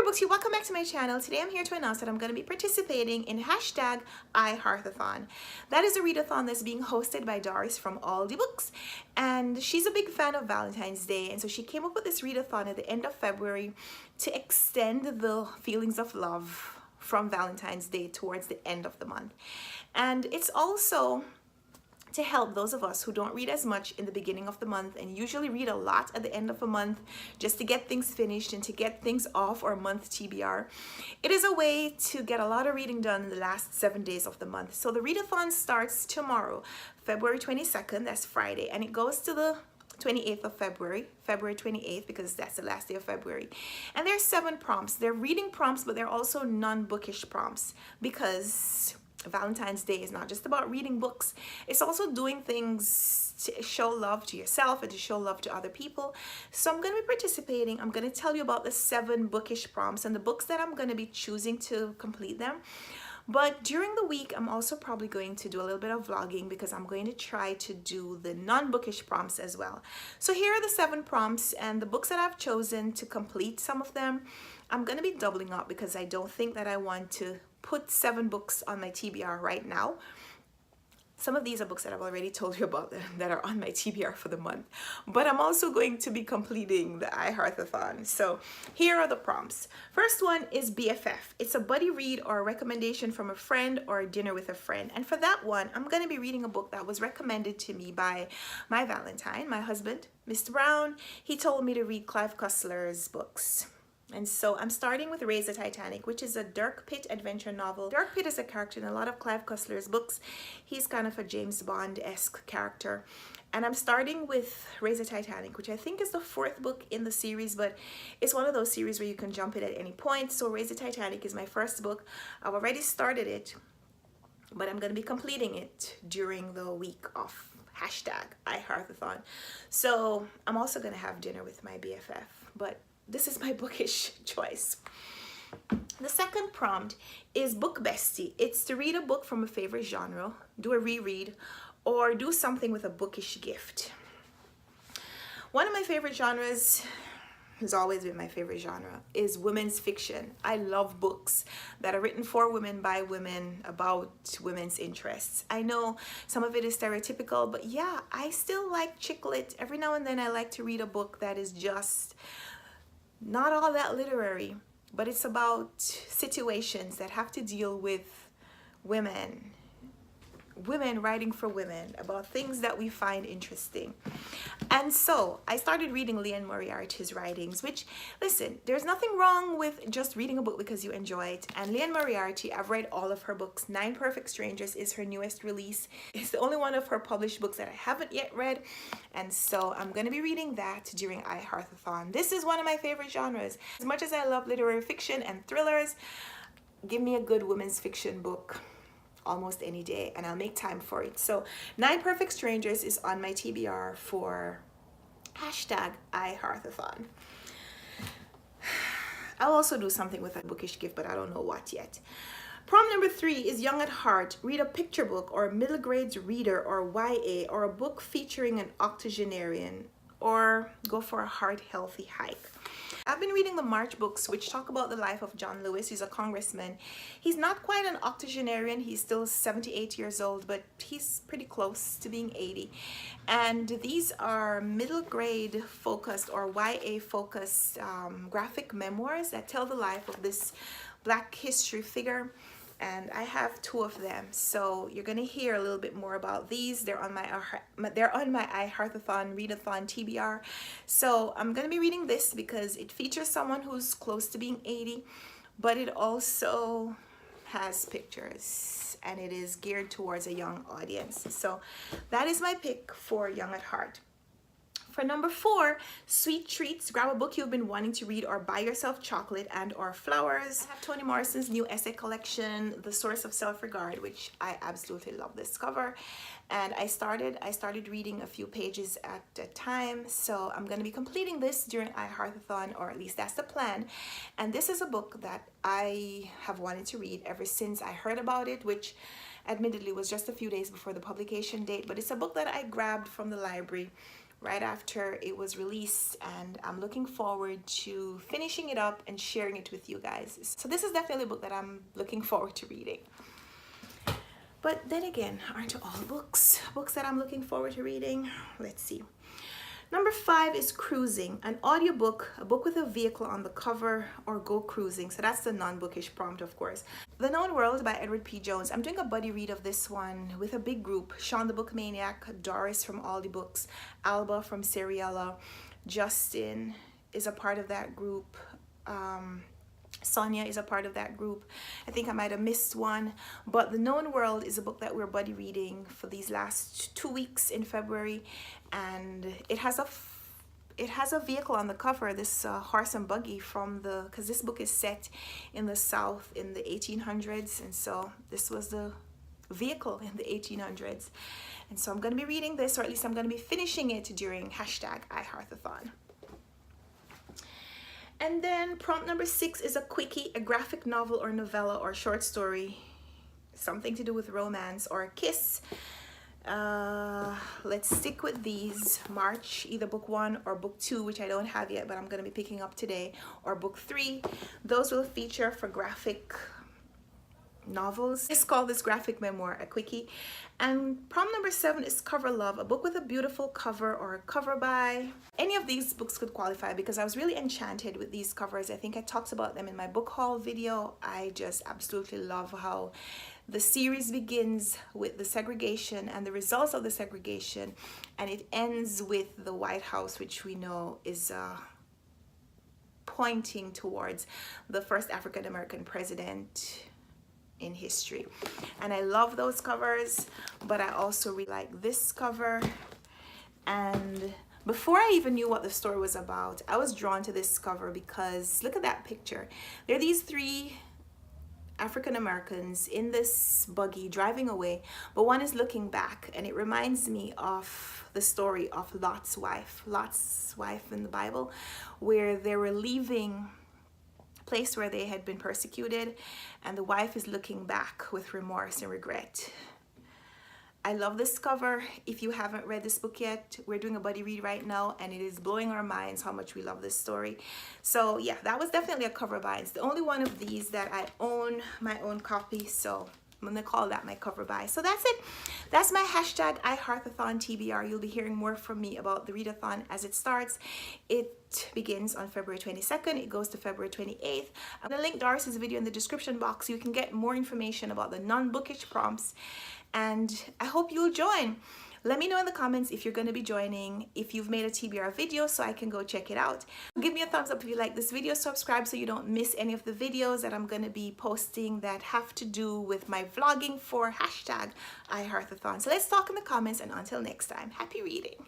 Booksy, welcome back to my channel. Today I'm here to announce that I'm going to be participating in hashtag iHEARTathon. That is a readathon that's being hosted by Doris from Audiobooks, and she's a big fan of Valentine's Day, and so she came up with this readathon at the end of February to extend the feelings of love from Valentine's Day towards the end of the month. And it's also to help those of us who don't read as much in the beginning of the month and usually read a lot at the end of a month just to get things finished and to get things off our month TBR. It is a way to get a lot of reading done in the last 7 days of the month. So the readathon starts tomorrow, February 22nd, that's Friday, and it goes to the 28th of February 28th, because that's the last day of February. And there's 7 prompts. They're reading prompts, but they're also non-bookish prompts, because Valentine's Day is not just about reading books. It's also doing things to show love to yourself and to show love to other people. So I'm going to be participating. I'm going to tell you about the 7 bookish prompts and the books that I'm going to be choosing to complete them. But during the week, I'm also probably going to do a little bit of vlogging, because I'm going to try to do the non-bookish prompts as well. So here are the 7 prompts, and the books that I've chosen to complete some of them, I'm going to be doubling up, because I don't think that I want to put 7 books on my TBR right now. Some of these are books that I've already told you about that are on my TBR for the month, but I'm also going to be completing the iHEARTathon. So here are the prompts. First one is BFF. It's a buddy read or a recommendation from a friend or a dinner with a friend. And for that one, I'm going to be reading a book that was recommended to me by my Valentine, my husband, Mr. Brown. He told me to read Clive Cussler's books. And so I'm starting with Raise the Titanic, which is a Dirk Pitt adventure novel. Dirk Pitt is a character in a lot of Clive Cussler's books. He's kind of a James Bond-esque character. And I'm starting with Raise the Titanic, which I think is the 4th book in the series, but it's one of those series where you can jump it at any point. So Raise the Titanic is my first book. I've already started it, but I'm going to be completing it during the week of hashtag iHEARTathon. So I'm also going to have dinner with my BFF, but this is my bookish choice. The second prompt is Book Bestie. It's to read a book from a favorite genre, do a reread, or do something with a bookish gift. One of my favorite genres, has always been my favorite genre, is women's fiction. I love books that are written for women by women about women's interests. I know some of it is stereotypical, but yeah, I still like chick lit. Every now and then I like to read a book that is just not all that literary, but it's about situations that have to deal with women writing for women, about things that we find interesting. And so I started reading Liane Moriarty's writings, which, listen, there's nothing wrong with just reading a book because you enjoy it. And Liane Moriarty, I've read all of her books. 9 Perfect Strangers is her newest release. It's the only one of her published books that I haven't yet read, and so I'm going to be reading that during iHEARTathon. This is one of my favorite genres. As much as I love literary fiction and thrillers, give me a good women's fiction book almost any day, and I'll make time for it. So 9 Perfect Strangers is on my TBR for hashtag iHEARTathon. I'll also do something with a bookish gift, but I don't know what yet. Prompt number 3 is Young at Heart. Read a picture book or a middle grades reader or YA, or a book featuring an octogenarian, or go for a heart healthy hike. I've been reading the March books, which talk about the life of John Lewis. He's a congressman. He's not quite an octogenarian. He's still 78 years old, but he's pretty close to being 80. And these are middle grade focused or YA focused graphic memoirs that tell the life of this Black history figure. And I have 2 of them, so you're gonna hear a little bit more about these. They're on my iHEARTathon readathon TBR. So I'm gonna be reading this because it features someone who's close to being 80, but it also has pictures and it is geared towards a young audience. So that is my pick for Young at Heart. For number 4, Sweet Treats. Grab a book you've been wanting to read, or buy yourself chocolate and or flowers. I have Toni Morrison's new essay collection, The Source of Self-Regard, which I absolutely love this cover. And I started reading a few pages at a time, so I'm going to be completing this during iHEARTathon, or at least that's the plan. And this is a book that I have wanted to read ever since I heard about it, which admittedly was just a few days before the publication date, but it's a book that I grabbed from the library right after it was released, and I'm looking forward to finishing it up and sharing it with you guys. So this is definitely a book that I'm looking forward to reading. But then again, aren't all books that I'm looking forward to reading? Let's see. Number 5 is Cruising, an audiobook, a book with a vehicle on the cover, or go cruising. So that's the non-bookish prompt, of course. The Known World by Edward P. Jones. I'm doing a buddy read of this one with a big group. Sean the Book Maniac, Doris from Audiobooks, Alba from Seriella, Justin is a part of that group. Sonia is a part of that group. I think I might have missed one, but The Known World is a book that we're buddy reading for these last 2 weeks in February, and it has a vehicle on the cover, this horse and buggy from because this book is set in the South in the 1800s, and so this was the vehicle in the 1800s. And so I'm going to be reading this, or at least I'm going to be finishing it during #iHEARTathon. And then prompt number 6 is a quickie, a graphic novel or novella or short story, something to do with romance or a kiss. Let's stick with these. March, either book 1 or book 2, which I don't have yet, but I'm going to be picking up today, or book 3. Those will feature for graphic novels. Let's call this graphic memoir a quickie. And prompt number 7 is Cover Love, a book with a beautiful cover or a cover by. Any of these books could qualify because I was really enchanted with these covers. I think I talked about them in my book haul video. I just absolutely love how the series begins with the segregation and the results of the segregation, and it ends with the White House, which we know is pointing towards the first African-American president in history. And I love those covers, but I also really like this cover. And before I even knew what the story was about, I was drawn to this cover because look at that picture. There are these 3 African Americans in this buggy driving away, but one is looking back, and it reminds me of the story of Lot's wife in the Bible, where they were leaving place where they had been persecuted, and the wife is looking back with remorse and regret. I love this cover. If you haven't read this book yet, we're doing a buddy read right now, and it is blowing our minds how much we love this story. So yeah, that was definitely a cover by. It's the only one of these that I own my own copy, so I'm gonna call that my cover by. So that's it. That's my #iHEARTathon TBR. You'll be hearing more from me about the readathon as it starts. It begins on February 22nd. It goes to February 28th. I'm gonna link Doris's video in the description box so you can get more information about the non-bookish prompts, and I hope you'll join. Let me know in the comments if you're going to be joining, if you've made a TBR video so I can go check it out. Give me a thumbs up if you like this video, subscribe so you don't miss any of the videos that I'm going to be posting that have to do with my vlogging for #iHEARTathon. So let's talk in the comments, and until next time, happy reading.